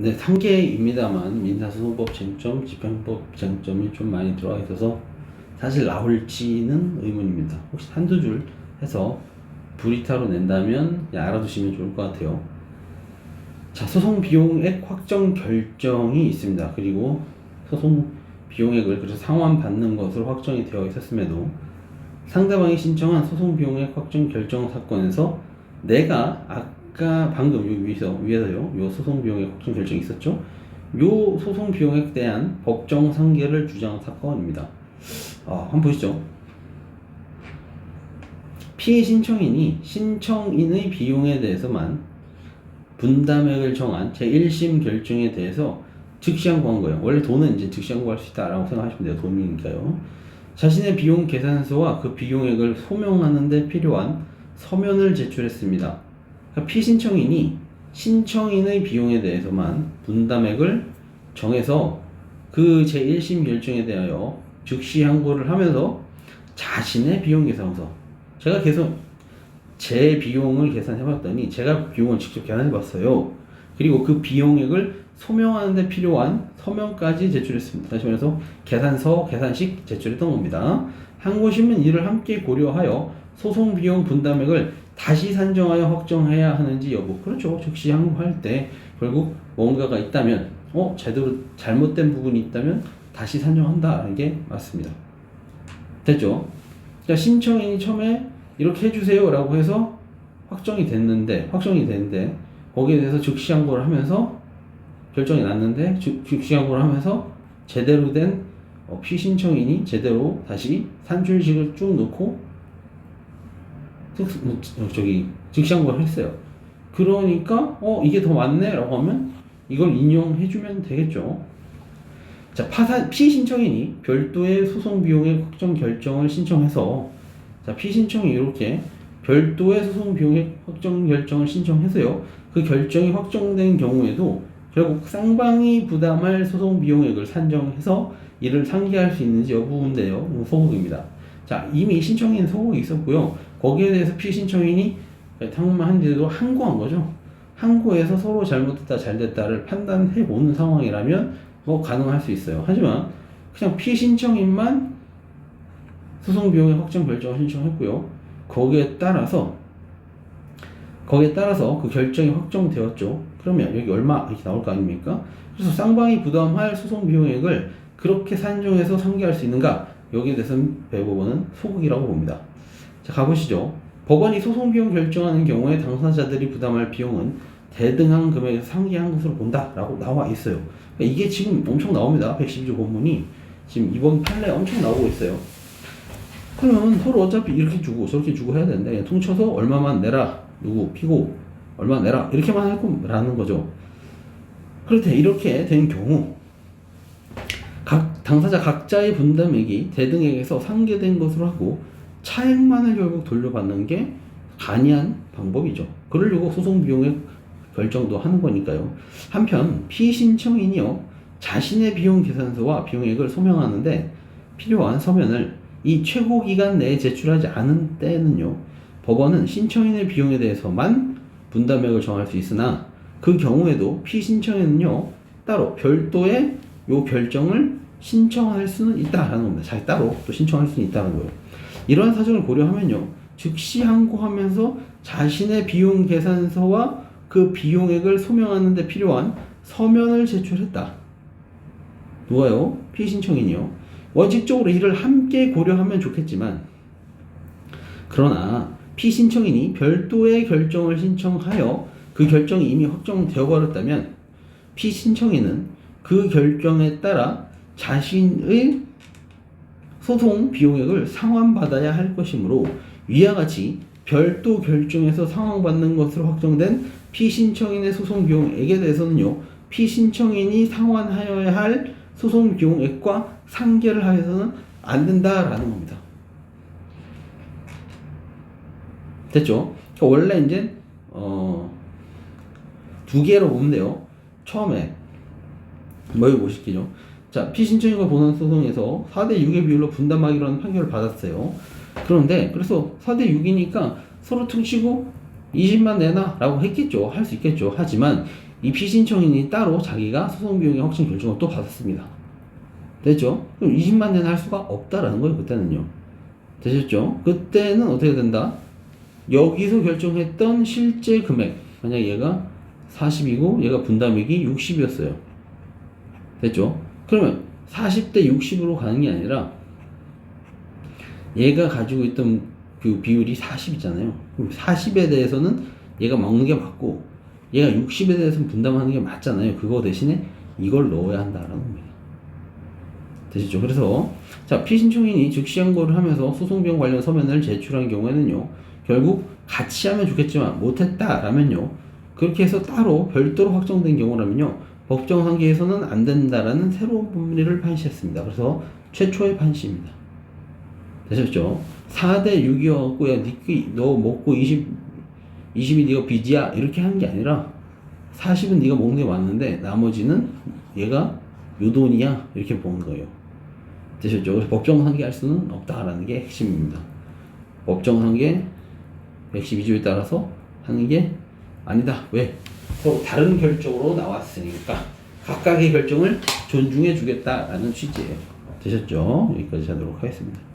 네, 3개입니다만 민사소송법 쟁점, 집행법 쟁점이 좀 많이 들어가 있어서 사실 나올지는 의문입니다. 혹시 한두 줄 해서 불이타로 낸다면 그냥 알아두시면 좋을 것 같아요. 자, 소송 비용액 확정 결정이 있습니다. 그리고 소송 비용액을 그래서 상환 받는 것으로 확정이 되어 있었음에도 상대방이 신청한 소송 비용액 확정 결정 사건에서 내가 아까 방금 여기 위에서요, 요 소송 비용액 확정 결정이 있었죠? 요 소송 비용액에 대한 법정 상계를 주장한 사건입니다. 한번 보시죠. 피해 신청인이 신청인의 비용에 대해서만 분담액을 정한 제1심 결정에 대해서 즉시 항고한 거예요. 원래 돈은 이제 즉시 항고할 수 있다라고 생각하시면 돼요. 돈이니까요. 자신의 비용 계산서와 그 비용액을 소명하는 데 필요한 서면을 제출했습니다. 그러니까 피신청인이 신청인의 비용에 대해서만 분담액을 정해서 그 제1심 결정에 대하여 즉시 항고를 하면서 자신의 비용 계산서, 제가 계속 제 비용을 계산해봤더니 제가 비용을 직접 계산해봤어요. 그리고 그 비용액을 소명하는 데 필요한 서면까지 제출했습니다. 다시 말해서 계산서, 계산식 제출했던 겁니다. 항고심은 이를 함께 고려하여 소송 비용 분담액을 다시 산정하여 확정해야 하는지 여부. 그렇죠. 즉시 항고할 때 결국 뭔가가 있다면 제대로 잘못된 부분이 있다면 다시 산정한다는 게 맞습니다. 됐죠? 자, 신청인이 처음에 이렇게 해주세요 라고 해서 확정이 됐는데 거기에 대해서 즉시 항고를 하면서 결정이 났는데 즉시 항고를 하면서 제대로 된 피신청인이 제대로 다시 산출식을 쭉 넣고 즉시 항고를 했어요. 그러니까 이게 더 맞네 라고 하면 이걸 인용해주면 되겠죠. 자, 피신청인이 별도의 소송 비용의 확정 결정을 신청해서, 자, 피신청이 이렇게 별도의 소송 비용의 확정 결정을 신청해서요, 그 결정이 확정된 경우에도 결국 쌍방이 부담할 소송 비용액을 산정해서 이를 상기할 수 있는지 여부인데요. 소극입니다. 자, 이미 신청인 소극이 있었고요. 거기에 대해서 피신청인이 탕만 한데도 항고한 거죠. 항고해서 서로 잘못됐다 잘됐다를 판단해 보는 상황이라면 가능할 수 있어요. 하지만 그냥 피신청인만 소송 비용의 확정 결정을 신청했고요. 거기에 따라서 그 결정이 확정되었죠. 그러면 여기 얼마 이렇게 나올 거 아닙니까? 그래서 쌍방이 부담할 소송 비용액을 그렇게 산정해서 상기할 수 있는가? 여기에 대해서는 대법원은 소극이라고 봅니다. 자, 가보시죠. 법원이 소송 비용 결정하는 경우에 당사자들이 부담할 비용은 대등한 금액에서 상기한 것으로 본다라고 나와 있어요. 그러니까 이게 지금 엄청 나옵니다. 112조 본문이 지금 이번 판례 엄청 나오고 있어요. 그러면 서로 어차피 이렇게 주고 저렇게 주고 해야 되는데 그냥 통쳐서 얼마만 내라, 누구 피고 얼마 내라 이렇게만 할 거라는 거죠. 그렇대. 이렇게 된 경우 각 당사자 각자의 분담액이 대등액에서 상계된 것으로 하고 차액만을 결국 돌려받는 게 간이한 방법이죠. 그러려고 소송 비용액 결정도 하는 거니까요. 한편 피신청인이요, 자신의 비용 계산서와 비용액을 소명하는데 필요한 서면을 이 최고 기간 내에 제출하지 않은 때는요, 법원은 신청인의 비용에 대해서만 분담액을 정할 수 있으나 그 경우에도 피신청인은요 따로 별도의 요 결정을 신청할 수는 있다라는 겁니다. 자기 따로 또 신청할 수는 있다는 거예요. 이러한 사정을 고려하면요, 즉시 항고하면서 자신의 비용 계산서와 그 비용액을 소명하는 데 필요한 서면을 제출했다. 누가요? 피신청인이요. 원칙적으로 이를 함께 고려하면 좋겠지만, 그러나 피신청인이 별도의 결정을 신청하여 그 결정이 이미 확정되어 버렸다면 피신청인은 그 결정에 따라 자신의 소송 비용액을 상환받아야 할 것이므로 위와 같이 별도 결정에서 상환받는 것으로 확정된 피신청인의 소송 비용액에 대해서는요, 피신청인이 상환하여야 할 소송 비용액과 상계를 하여서는 안 된다라는 겁니다. 됐죠? 원래 이제 두 개로 보면 돼요. 처음에 뭐 보실게요. 자, 피신청인과 본원 소송에서 4대6의 비율로 분담하기로 하는 판결을 받았어요. 그런데 그래서 4대6이니까 서로 퉁치고 20만 내놔 라고 했겠죠. 할 수 있겠죠. 하지만 이 피신청인이 따로 자기가 소송 비용의 확정 결정을 또 받았습니다. 됐죠? 그럼 20만 내는 할 수가 없다라는 거예요, 그때는요. 되셨죠? 그때는 어떻게 된다? 여기서 결정했던 실제 금액, 만약 얘가 40이고 얘가 분담액이 60이었어요. 됐죠? 그러면 40대 60으로 가는 게 아니라 얘가 가지고 있던 그 비율이 40이잖아요. 그럼 40에 대해서는 얘가 먹는 게 맞고 얘가 60에 대해서는 분담하는 게 맞잖아요. 그거 대신에 이걸 넣어야 한다라는 겁니다. 되시죠? 그래서 자, 피신청인이 즉시 항고를 하면서 소송비용 관련 서면을 제출한 경우에는요, 결국 같이 하면 좋겠지만 못했다라면요, 그렇게 해서 따로 별도로 확정된 경우라면요, 법정 상기에서는 안 된다라는 새로운 법리를 판시했습니다. 그래서 최초의 판시입니다. 되셨죠? 4대 6이어갖고 야, 너 먹고 20이 네가 빚이야 이렇게 하는 게 아니라 40은 네가 먹는 게 맞는데 나머지는 얘가 요 돈이야 이렇게 보는 거예요. 되셨죠? 그래서 법정 상기할 수는 없다라는 게 핵심입니다. 법정 상기 112조에 따라서 하는 게 아니다. 왜? 서로 다른 결정으로 나왔으니까 각각의 결정을 존중해 주겠다라는 취지예요. 되셨죠? 여기까지 하도록 하겠습니다.